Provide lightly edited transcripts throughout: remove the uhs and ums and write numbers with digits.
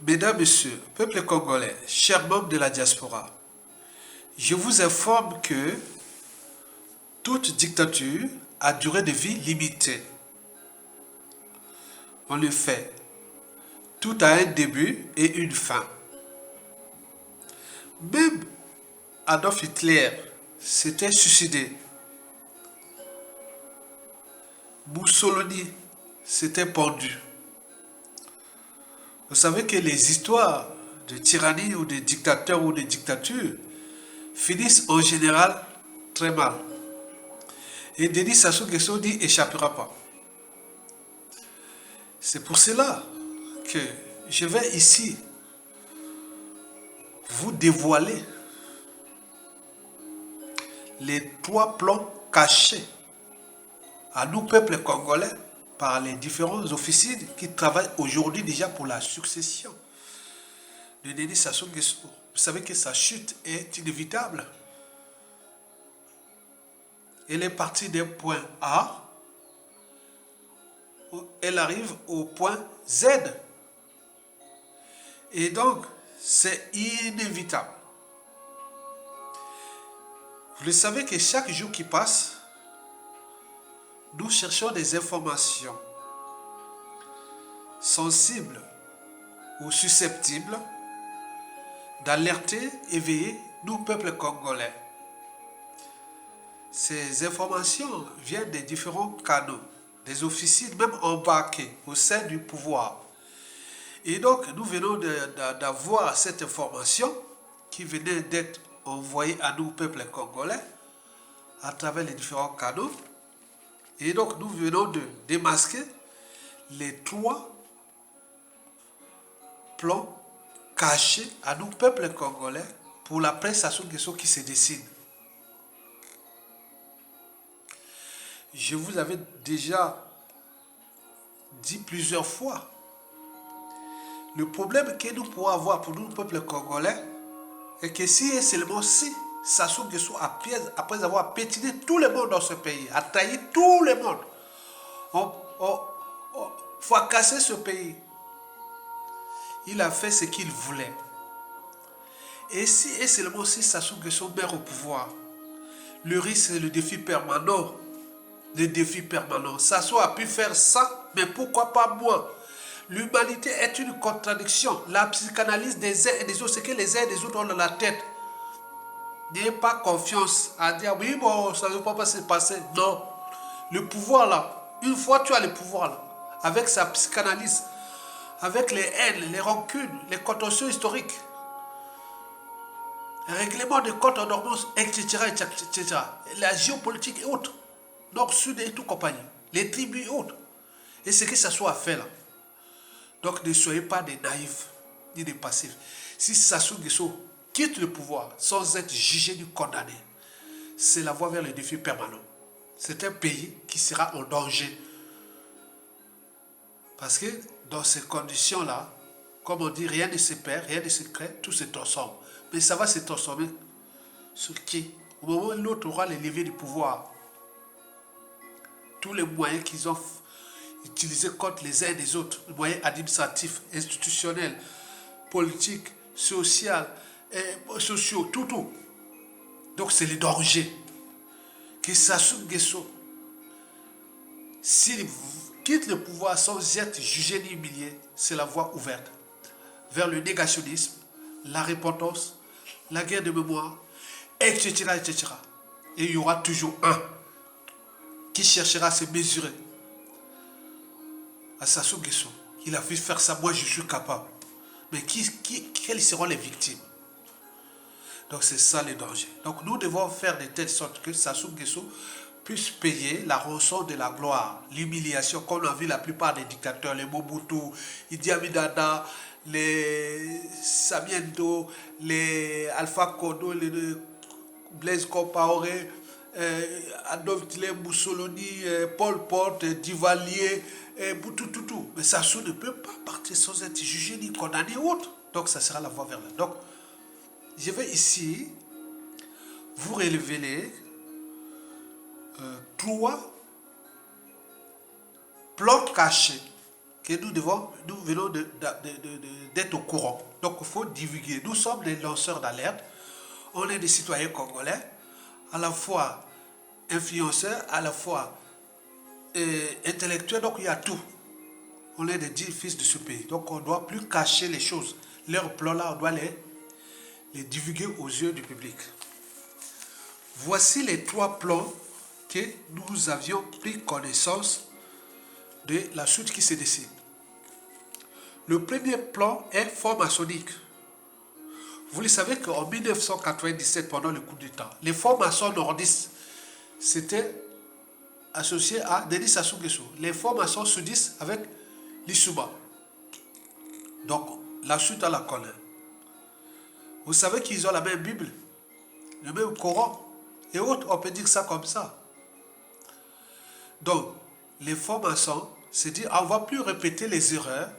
Mesdames, Messieurs, peuple congolais, chers membres de la diaspora, je vous informe que toute dictature a durée de vie limitée. En effet, tout a un début et une fin. Même Adolf Hitler s'était suicidé. Mussolini s'était pendu. Vous savez que les histoires de tyrannie ou de dictateurs ou de dictatures finissent en général très mal. Et Denis Sassou Nguesso n'y échappera pas. C'est pour cela que je vais ici vous dévoiler les 3 plans cachés à nous, peuple congolais, par les différents officiers qui travaillent aujourd'hui déjà pour la succession de Denis Sassou Nguesso. Vous savez que sa chute est inévitable. Elle est partie d'un point A, elle arrive au point Z. Et donc, c'est inévitable. Vous le savez que chaque jour qui passe, nous cherchons des informations sensibles ou susceptibles d'alerter, éveiller nous, peuple congolais. Ces informations viennent des différents canaux, des officiers même embarqués au sein du pouvoir. Et donc, nous venons d'avoir cette information qui venait d'être envoyée à nous, peuple congolais, à travers les différents canaux. Et donc, nous venons de démasquer les 3 plans cachés à nous, peuple congolais, pour la presse Sassou Nguesso qui se dessine. Je vous avais déjà dit plusieurs fois, le problème que nous pourrons avoir pour nous, peuple congolais, est que si et seulement si Sassou Nguesso, après avoir pétiné tout le monde dans ce pays, a trahi tout le monde, on fracassé ce pays, il a fait ce qu'il voulait. Et si et seulement si Sassou Nguesso meurt au pouvoir, le risque c'est le défi permanent. Le défi permanent. Sassou a pu faire ça, mais pourquoi pas moi? L'humanité est une contradiction. La psychanalyse des uns et des autres, c'est que les uns et les autres ont dans la tête. N'ayez pas confiance à dire oui, bon, ça ne va pas se passer. Non. Le pouvoir là, une fois tu as le pouvoir là, avec sa psychanalyse, avec les haines, les rancunes, les contentions historiques, les règlements de comptes en ordonnance, etc., etc., la géopolitique et autres, Nord, Sud et tout compagnie, les tribus et autres. Et ce que ça soit fait là. Donc ne soyez pas des naïfs, ni des passifs. Si Sassou Nguesso quitte le pouvoir sans être jugé ni condamné, c'est la voie vers le défi permanent. C'est un pays qui sera en danger. Parce que dans ces conditions-là, comme on dit, rien ne se perd, rien ne se crée, tout se transforme. Mais ça va se transformer sur qui? Au moment où l'autre aura les leviers du pouvoir, tous les moyens qu'ils ont utilisés contre les uns et les autres, les moyens administratifs, institutionnels, politiques, sociaux, tout. Donc c'est le danger. Que Sassou Nguesso, s'il quitte le pouvoir sans être jugé ni humilié, c'est la voie ouverte vers le négationnisme, la repentance, la guerre de mémoire, etc., etc. Et il y aura toujours un qui cherchera à se mesurer à Sassou Nguesso. Il a vu faire ça, moi je suis capable. Mais quelles seront les victimes? Donc c'est ça le danger. Donc nous devons faire de telle sorte que Sassou Nguesso puisse payer la rançon de la gloire, l'humiliation qu'on a vu la plupart des dictateurs, les Mobutu, Idi Amin Dada, les Samiento, les Alpha Conde, les Blaise Compaoré, Adolf Hitler, Mussolini, Pol Pot, Duvalier, tout. Mais Sassou ne peut pas partir sans être jugé ni condamné ou autre. Donc ça sera la voie vers là. Donc je vais ici vous révéler 3 plans cachés que nous venons d'être au courant. Donc il faut divulguer. Nous sommes des lanceurs d'alerte. On est des citoyens congolais, à la fois influenceurs, à la fois intellectuels, donc il y a tout. On est des 10 fils de ce pays. Donc on ne doit plus cacher les choses. Leurs plans-là, on doit les divulguer aux yeux du public. Voici les 3 plans que nous avions pris connaissance de la suite qui se décide. Le premier plan est franc-maçonnique. Vous le savez qu'en 1997, pendant le coup d'État, les francs-maçons nordistes s'étaient associés à Denis Sassou Nguesso. Les francs-maçons sudistes avec l'Issouba. Donc, la suite à la connaît. Vous savez qu'ils ont la même Bible, le même Coran et autres, on peut dire ça comme ça. Donc, les francs-maçons se disent, on ne va plus répéter les erreurs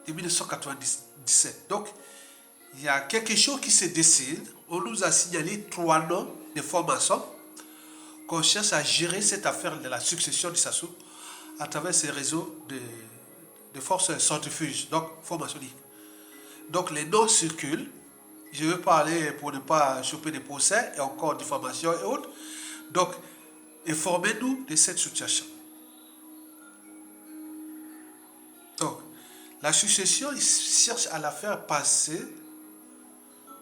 de 1997. Donc, il y a quelque chose qui se décide. On nous a signalé 3 noms de francs-maçons qu'on cherche à gérer cette affaire de la succession de Sassou à travers ces réseaux de forces centrifuges, donc franc-maçonniques. Donc, les noms circulent. Je ne veux pas aller pour ne pas choper des procès et encore diffamation et autres. Donc, informez-nous de cette situation. Donc, la succession, ils cherchent à la faire passer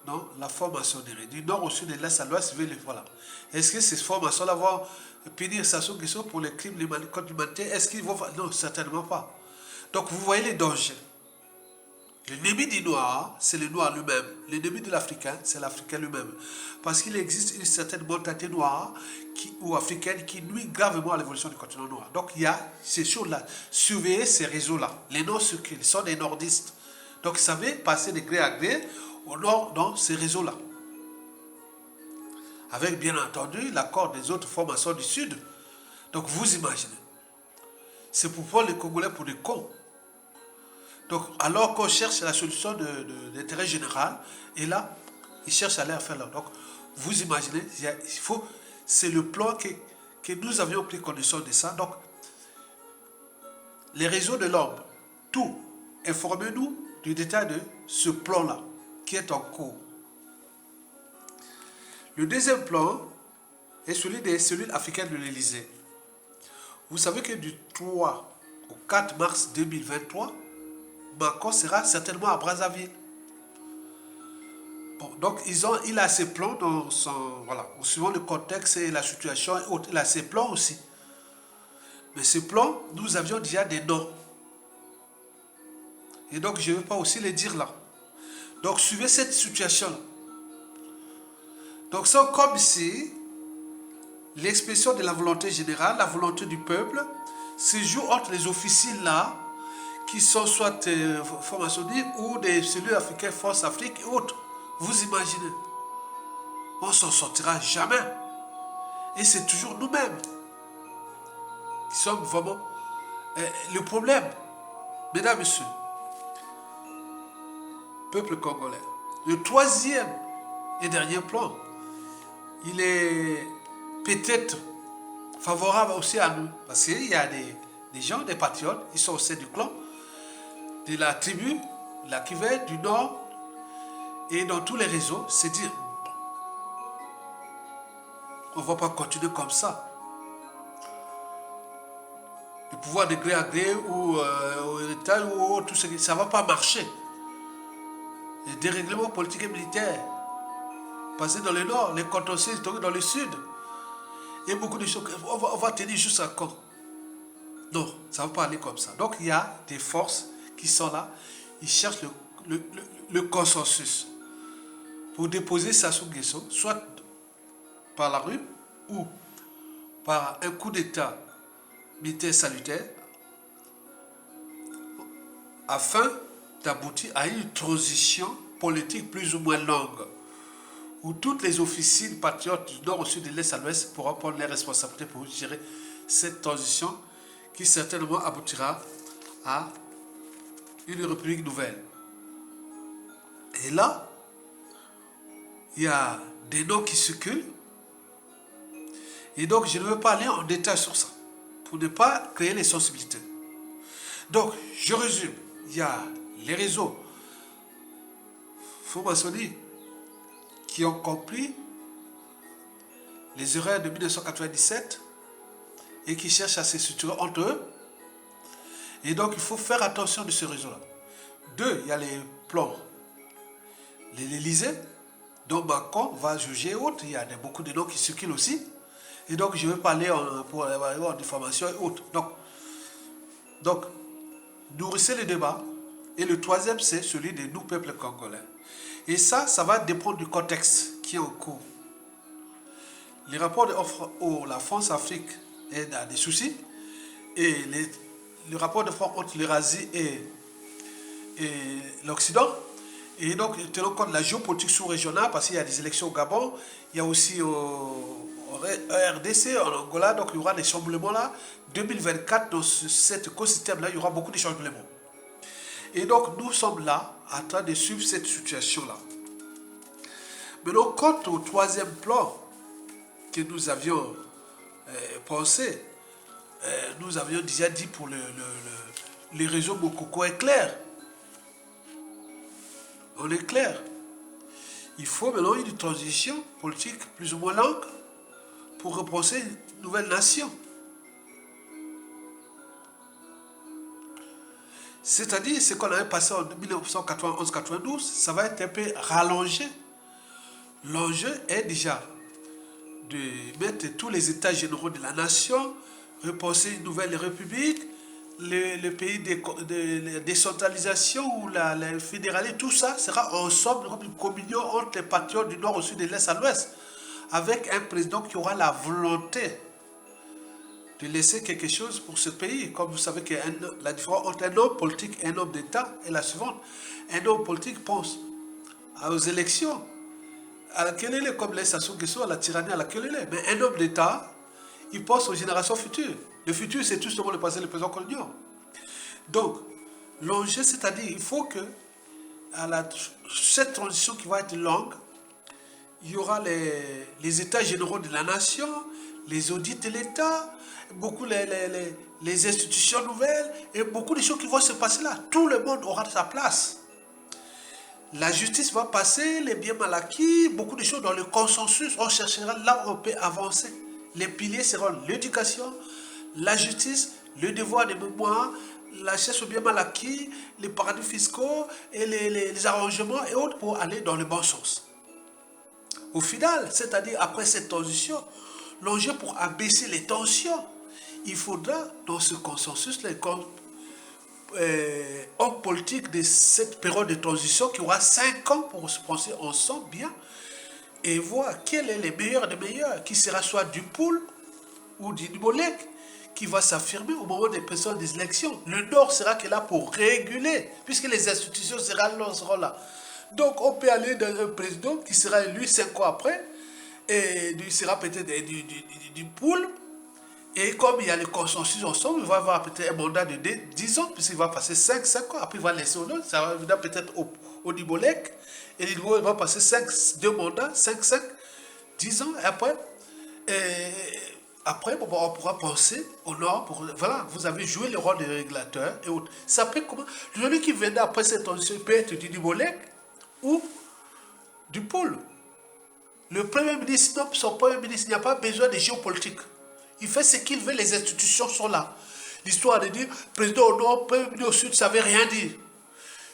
dans la franc-maçonnerie. Du nord au sud, de l'est à l'ouest, voilà. Est-ce que ces francs-maçons-là vont punir Sassou Nguesso pour les crimes contre l'humanité? Est-ce qu'ils vont... Non, certainement pas. Donc, vous voyez les dangers. L'ennemi du noir, c'est le noir lui-même. L'ennemi de l'Africain, c'est l'Africain lui-même. Parce qu'il existe une certaine mentalité noire ou africaine qui nuit gravement à l'évolution du continent noir. Donc il y a ces choses-là. Surveillez ces réseaux-là. Les noms circulent, sont des nordistes. Donc vous savez passer de gré à gré au nord dans ces réseaux-là. Avec bien entendu l'accord des autres formations du sud. Donc vous imaginez. C'est pour prendre les Congolais pour des cons. Donc, alors qu'on cherche la solution d'intérêt général, et là, ils cherchent à aller faire là. Donc, vous imaginez, c'est le plan que nous avions pris connaissance de ça. Donc, les réseaux de l'homme, tout, informez-nous du détail de ce plan-là, qui est en cours. Le deuxième plan est celui des cellules africaines de l'Élysée. Vous savez que du 3 au 4 mars 2023, Macron sera certainement à Brazzaville. Bon, donc il a ses plans dans son... Voilà, suivant le contexte et la situation, il a ses plans aussi. Mais ces plans, nous avions déjà des noms. Et donc, je ne vais pas aussi les dire là. Donc, suivez cette situation-là. Donc, c'est comme si l'expression de la volonté générale, la volonté du peuple, se joue entre les officines là, qui sont soit francs-maçonniques ou des cellules africaines, Force Afrique et autres. Vous imaginez. On ne s'en sortira jamais. Et c'est toujours nous-mêmes qui sommes vraiment le problème. Mesdames, Messieurs, peuple congolais. Le troisième et dernier plan, il est peut-être favorable aussi à nous. Parce qu'il y a des gens, des patriotes, ils sont au sein du clan, de la tribu, la Kivu, du Nord, et dans tous les réseaux, c'est dire, on ne va pas continuer comme ça. Le pouvoir de gré à gré ou l'État ou tout ce qui, ça ne va pas marcher. Les dérèglements politiques et militaires, passer dans le Nord, les contentieux historiques dans le Sud, et beaucoup de choses, on va tenir jusqu'à quand? Non, ça ne va pas aller comme ça. Donc il y a des forces qui sont là, ils cherchent le consensus pour déposer Sassou Nguesso, soit par la rue ou par un coup d'État militaire salutaire, afin d'aboutir à une transition politique plus ou moins longue, où toutes les officines patriotes du nord au sud, de l'est à l'ouest pourront prendre les responsabilités pour gérer cette transition qui certainement aboutira à une république nouvelle. Et là, il y a des noms qui circulent. Et donc, je ne veux pas aller en détail sur ça, pour ne pas créer les sensibilités. Donc, je résume. Il y a les réseaux francs-maçonniques qui ont compris les erreurs de 1997 et qui cherchent à se structurer entre eux. Et donc, il faut faire attention de ce réseau-là. Deux, il y a les plans. L'Élysée, dont Macron va juger et autres. Il y a beaucoup de noms qui circulent aussi. Et donc, je vais parler en diffamation et autres. Donc, nourrissez le débat. Et le troisième, c'est celui de nous, peuple congolais. Et ça va dépendre du contexte qui est en cours. Les rapports de la France-Afrique est dans des soucis. Et le rapport de France entre l'Eurasie et l'Occident. Et donc, tenons compte de la géopolitique sous-régionale, parce qu'il y a des élections au Gabon, il y a aussi au RDC, en Angola, donc il y aura des chamboulements là. 2024, dans cet écosystème-là, il y aura beaucoup de chamboulements. Et donc, nous sommes là, en train de suivre cette situation-là. Maintenant, quant au troisième plan que nous avions pensé, nous avions déjà dit pour les réseaux Mokoko est clair. On est clair. Il faut maintenant une transition politique plus ou moins longue pour repenser une nouvelle nation. C'est-à-dire, ce qu'on avait passé en 1991-92, ça va être un peu rallongé. L'enjeu est déjà de mettre tous les états généraux de la nation, repenser une nouvelle république, le pays de décentralisation ou le fédéralisme, tout ça sera ensemble une communion entre les patriotes du nord au sud et de l'est à l'ouest, avec un président qui aura la volonté de laisser quelque chose pour ce pays. Comme vous savez que la différence entre un homme politique et un homme d'État est la suivante. Un homme politique pense aux élections, à laquelle il est, comme les Sassou Nguesso, à la tyrannie à laquelle il est. Mais un homme d'État, il pense aux générations futures. Le futur, c'est tout simplement le passé, le présent colonial. Donc, l'enjeu, c'est-à-dire, il faut que, cette transition qui va être longue, il y aura les états généraux de la nation, les audits de l'État, beaucoup les institutions nouvelles, et beaucoup de choses qui vont se passer là. Tout le monde aura sa place. La justice va passer, les biens mal acquis, beaucoup de choses dans le consensus, on cherchera là où on peut avancer. Les piliers seront l'éducation, la justice, le devoir de mémoire, la chasse aux biens mal acquis, les paradis fiscaux et les arrangements et autres pour aller dans le bon sens. Au final, c'est-à-dire après cette transition, l'enjeu pour abaisser les tensions, il faudra dans ce consensus, les hommes politiques de cette période de transition qui aura 5 ans pour se penser ensemble bien et voir quel est le meilleur des meilleurs, qui sera soit du Poul ou du Bolek, qui va s'affirmer au moment des personnes des élections. Le Nord sera là pour réguler, puisque les institutions seront là. Donc on peut aller dans un président qui sera élu 5 ans après, et il sera peut-être du Poul, et comme il y a le consensus ensemble, il va avoir peut-être un mandat de 10 ans, puisqu'il va passer 5 ans, après il va laisser au autre, ça va venir peut-être au Nibolek, et il va passer 2 mandats, 5, 10 ans, et après, on pourra penser au Nord, voilà, vous avez joué le rôle de régulateur et autres. Ça peut comment? Celui qui viendra après cette transition peut être du Nibolek ou du Pôle. Le Premier ministre, non, son Premier ministre, il n'y a pas besoin de géopolitique. Il fait ce qu'il veut, les institutions sont là. L'histoire de dire, président au Nord, Premier ministre au Sud, ça ne veut rien dire.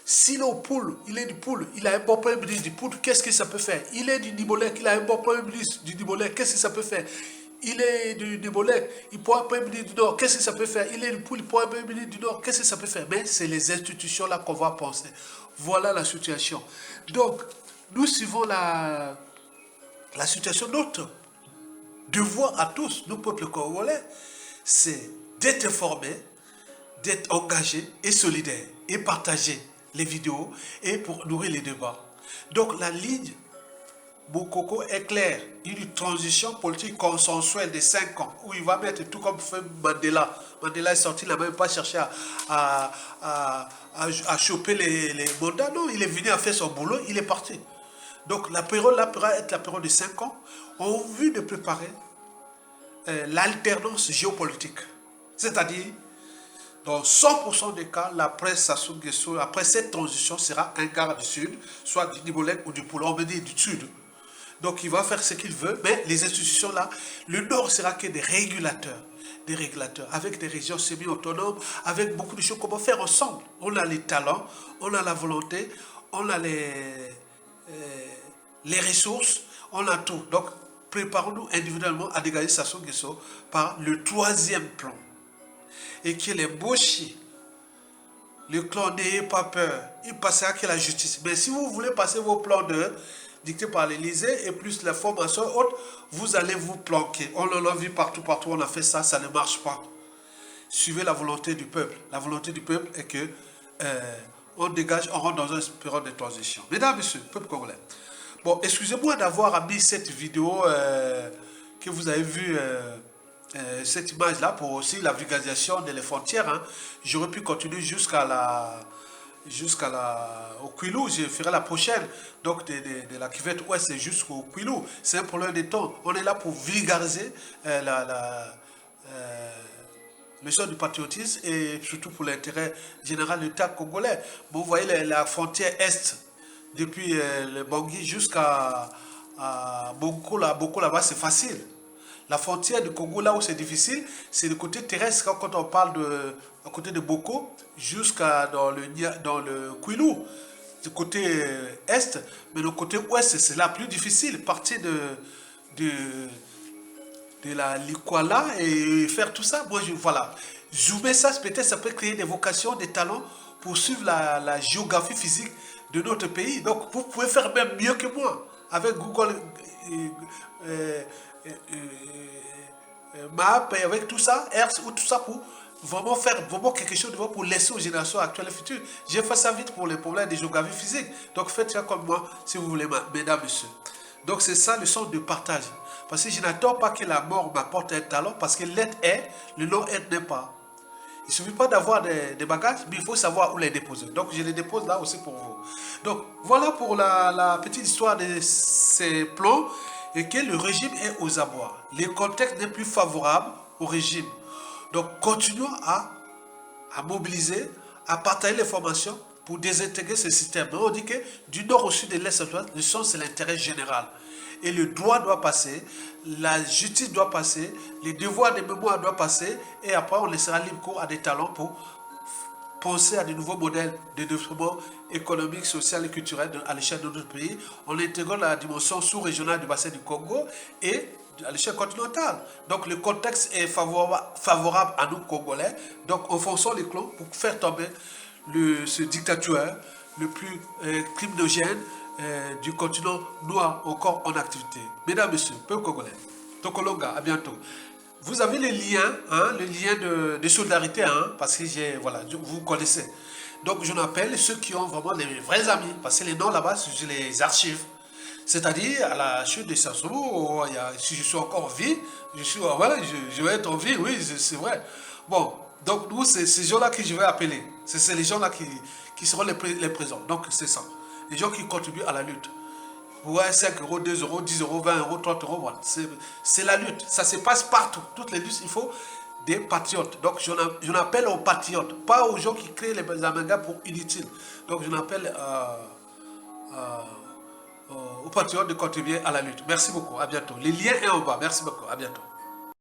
S'il est au Poul, il est du Poul, il a un bon Premier ministre du Poul, qu'est-ce que ça peut faire? Il est du Nibolek, il a un bon Premier ministre du Nibolek, qu'est-ce que ça peut faire? Il est du Nibolek, il pourra un Premier ministre du Nord, qu'est-ce que ça peut faire? Il est du Poul, il pourra un Premier ministre du Nord, qu'est-ce que ça peut faire? Mais c'est les institutions là qu'on va penser. Voilà la situation. Donc, nous suivons la situation. Notre devoir à tous, nous, peuple congolais, c'est d'être informés, d'être engagés et solidaires, et partager les vidéos, et pour nourrir les débats. Donc, la ligne Mokoko est claire. Une transition politique consensuelle de 5 ans, où il va mettre tout comme fait Mandela. Mandela est sorti, il n'a même pas cherché à choper les mandats. Non, il est venu à faire son boulot, il est parti. Donc la période là pourra être la période de 5 ans en vue de préparer l'alternance géopolitique. C'est-à-dire Dans 100% des cas, l'après Sassou Nguesso, après cette transition, sera un gars du Sud, soit du Nibolek ou du Pôle, on veut dire du Sud. Donc il va faire ce qu'il veut, mais les institutions là, le Nord sera que des régulateurs, avec des régions semi-autonomes, avec beaucoup de choses qu'on va faire ensemble. On a les talents, on a la volonté, on a les ressources, on a tout. Donc préparons-nous individuellement à dégager Sassou Nguesso par le troisième plan. Et que les Boshi, le clan n'ayez pas peur, il passera que la justice. Mais si vous voulez passer vos plans dictés par l'Élysée et plus la formation haute, vous allez vous planquer. On l'a vu partout, on a fait ça, ça ne marche pas. Suivez la volonté du peuple. La volonté du peuple est que on dégage, on rentre dans une période de transition. Mesdames, messieurs, peuple congolais. Bon, excusez-moi d'avoir mis cette vidéo que vous avez vue, cette image-là, pour aussi la vulgarisation des frontières. Hein. J'aurais pu continuer au Kwilu, je ferai la prochaine, donc de la cuvette ouest jusqu'au Kwilu. C'est un problème de temps. On est là pour vulgariser le sort du patriotisme et surtout pour l'intérêt général de l'État congolais. Bon, vous voyez la frontière est, depuis le Bangui jusqu'à Boko, là-bas, c'est facile. La frontière du Congo, là où c'est difficile, c'est le côté terrestre, quand on parle à côté de Boko, jusqu'à dans le Kwilu, du côté est, mais le côté ouest, c'est là plus difficile. Partir de la Likwala et faire tout ça, moi, voilà. Zoomer ça, peut-être ça peut créer des vocations, des talents pour suivre la géographie physique de notre pays. Donc, vous pouvez faire même mieux que moi avec Google Map et avec tout ça, Earth ou tout ça pour vraiment faire quelque chose de bon pour laisser aux générations actuelles et futures. J'ai fait ça vite pour les problèmes de géographie physique. Donc, faites ça comme moi si vous voulez, mesdames, messieurs. Donc, c'est ça le sens de partage. Parce que je n'attends pas que la mort m'apporte un talent, parce que l'être est, le non-être n'est pas. Il ne suffit pas d'avoir des bagages, mais il faut savoir où les déposer. Donc, je les dépose là aussi pour vous. Donc, voilà pour la petite histoire de ces plans et que le régime est aux abois. Le contexte n'est plus favorable au régime. Donc, continuons à mobiliser, à partager les formations pour désintégrer ce système. Mais on dit que du nord au sud et de l'est à l'ouest, le sens, c'est l'intérêt général. Et le droit doit passer, la justice doit passer, les devoirs de mémoire doivent passer, et après on laissera libre cours à des talents pour penser à de nouveaux modèles de développement économique, social et culturel à l'échelle de notre pays, en intégrant la dimension sous-régionale du bassin du Congo et à l'échelle continentale. Donc le contexte est favorable à nous Congolais, donc enfonçons les clous pour faire tomber ce dictateur le plus criminogène du continent noir encore en activité. Mesdames, messieurs, peuple congolais, Tokolonga, à bientôt. Vous avez les liens, hein, les liens de solidarité, hein, parce que voilà, vous connaissez. Donc je m'appelle ceux qui ont vraiment les vrais amis, parce que les noms là-bas, je les archive. C'est-à-dire, à la chute de Sassou, si je suis encore en vie, voilà, je vais être en vie, oui, c'est vrai. Bon, donc nous, c'est ces gens-là que je vais appeler. C'est les gens-là qui seront les présents. Donc c'est ça. Les gens qui contribuent à la lutte. Ouais, 5 euros, 2 euros, 10 euros, 20 euros, 30 euros, voilà. C'est la lutte. Ça se passe partout. Toutes les luttes, il faut des patriotes. Donc, je n'appelle aux patriotes, pas aux gens qui créent les amangas pour inutiles. Donc, je n'appelle aux patriotes de contribuer à la lutte. Merci beaucoup. À bientôt. Les liens sont en bas. Merci beaucoup. À bientôt.